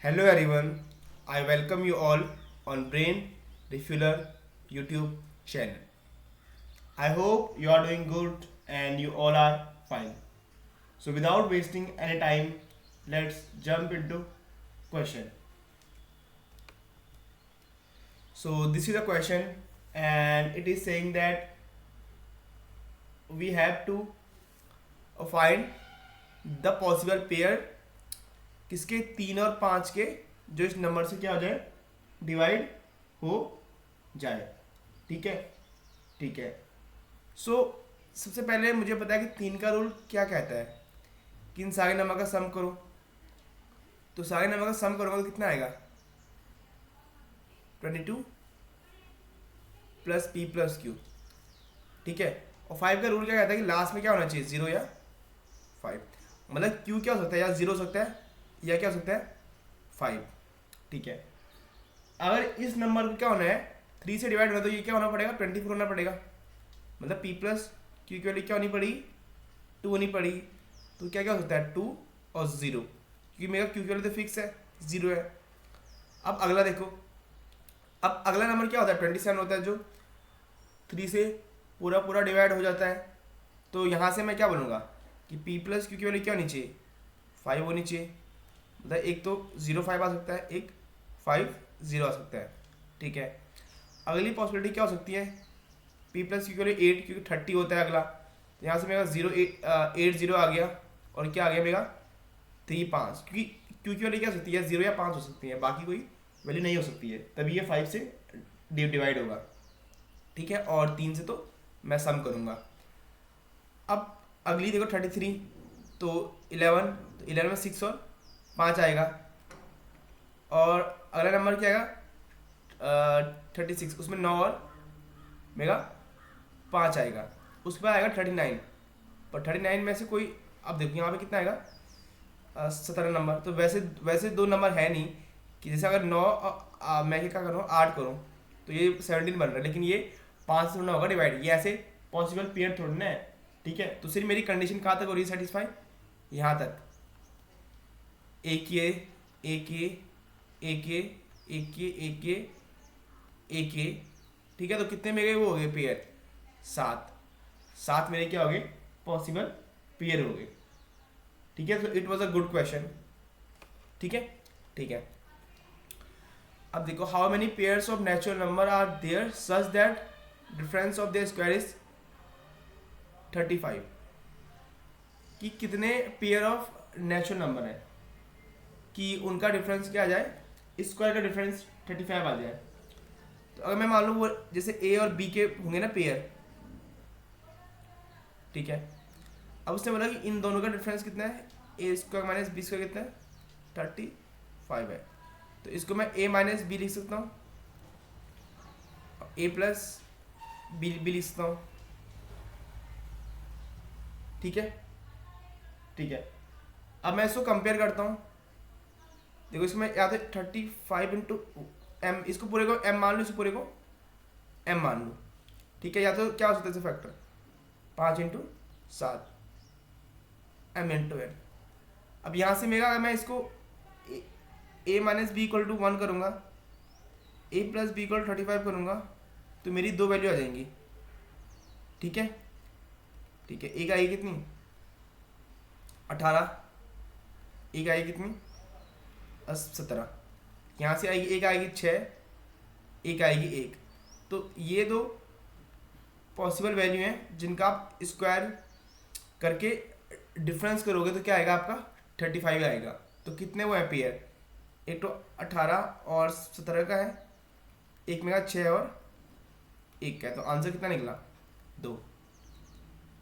Hello everyone, I welcome you all on Brain Refueler YouTube channel. I hope you are doing good and you all are fine. So without wasting any time, let's jump into question. So this is a question and it is saying that we have to find the possible pair किसके 3 और 5 के जो इस number से क्या हो जाए divide हो जाए। ठीक है ठीक है। सो सबसे पहले मुझे पता है कि 3 का रूल क्या कहता है कि इन सारे नंबर का सम करो। तो सारे नंबर का सम करोगे तो कितना आएगा 22 प्लस पी प्लस क्यू। ठीक है। और 5 का रूल क्या कहता है कि लास्ट में क्या होना चाहिए 0 या 5। मतलब क्यू क्या हो सकता है या 0 हो सकता है या क्या हो सकता है 5। ठीक है। अगर इस नंबर को क्या होना है 3 से डिवाइड होना तो ये क्या होना पड़ेगा 24 होना पड़ेगा। मतलब p प्लस क्यू की वैल्यू क्या होनी पड़ी 2 होनी पड़ी। तो क्या क्या हो सकता है 2 और 0 क्योंकि मेरा क्यू की वैल्यू तो फिक्स है 0 है। अब अगला देखो, अब अगला नंबर क्या होता है 27 होता है जो 3 से पूरा पूरा डिवाइड हो जाता है। तो यहाँ से मैं क्या बोलूँगा कि p प्लस क्यू की वैल्यू क्या होनी चाहिए 5 होनी चाहिए। मतलब एक तो 0 5 आ सकता है, एक 5 0 आ सकता है। ठीक है। अगली पॉसिबिलिटी क्या हो सकती है p प्लस क्यू की वैल्यू 8 क्योंकि 30 होता है अगला। तो यहाँ से मेरा 8 0 आ गया और क्या आ गया मेरा 3 5 क्योंकि क्यू की वैल्यू क्या हो सकती है 0 या 5 हो सकती है, बाकी कोई वैल्यू नहीं हो सकती है, तभी ये 5 से डिवाइड होगा। ठीक है। और 3 से तो मैं सम करूँगा। अब अगली देखो 33 तो 11, तो 11 में 6 और 5 आएगा। और अगला नंबर क्या आएगा 36, उसमें 9 और मेरा 5 आएगा। उसमें आएगा 39, पर 39 में से कोई अब देखो यहाँ पे कितना आएगा 17 नंबर। तो वैसे वैसे दो नंबर है नहीं कि जैसे अगर 9 मैं क्या करूँ 8 करूँ तो ये 17 बन रहा है, लेकिन ये 5 से 9 होगा डिवाइड, ये ऐसे पॉसिबल पेयर थोड़ी ना है। ठीक है। तो सिर्फ मेरी कंडीशन कहाँ तक हो रही है सेटिस्फाई यहाँ तक एक ये एक ये एक ये एक ये एक ये एक ये। ठीक है। तो कितने मेरे वो हो गए पेयर 7 7 मेरे क्या हो गए पॉसिबल पेयर हो गए। ठीक है। तो it was a good question. ठीक है ठीक है। अब देखो how many pairs of natural number are there such that difference of the square is 35। कि कितने पेयर ऑफ नेचुरल नंबर है कि उनका डिफरेंस क्या आ जाए स्क्वायर का डिफरेंस 35 आ जाए। तो अगर मैं मान लूँ वो जैसे ए और बी के होंगे ना पेयर। ठीक है। अब उसने बोला कि इन दोनों का डिफरेंस कितना है ए स्क्वायर माइनस बी स्क्वायर कितना है 35 है। तो इसको मैं ए माइनस बी लिख सकता हूँ, ए प्लस बी बी लिख सकता हूँ। ठीक है ठीक है। अब मैं इसको कंपेयर करता हूँ। देखो इसमें या तो 35 इंटू एम, इसको पूरे को एम मान लो, इसको पूरे को एम मान लो। ठीक है। या तो क्या हो सकता है इसे factor 5 into 7 m into n. अब यहाँ से मेरा अगर मैं इसको a minus b equal to 1 करूँगा, ए प्लस बी इक्वल 35 करूँगा, तो मेरी दो वैल्यू आ जाएंगी। ठीक है ठीक है। एक आएगी कितनी 18, एक आएगी कितनी 17, यहाँ से आएगी एक आएगी 6, एक आएगी 1। तो ये दो पॉसिबल वैल्यू हैं जिनका आप स्क्वायर करके डिफरेंस करोगे तो क्या आएगा आपका 35 आएगा। तो कितने वो है पेयर, एक तो 18 और 17 का है, एक मेरा 6 और 1 का है। तो आंसर कितना निकला 2।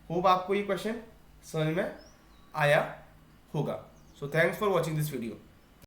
होप आपको ये क्वेश्चन समझ में आया होगा। So thanks for watching this video.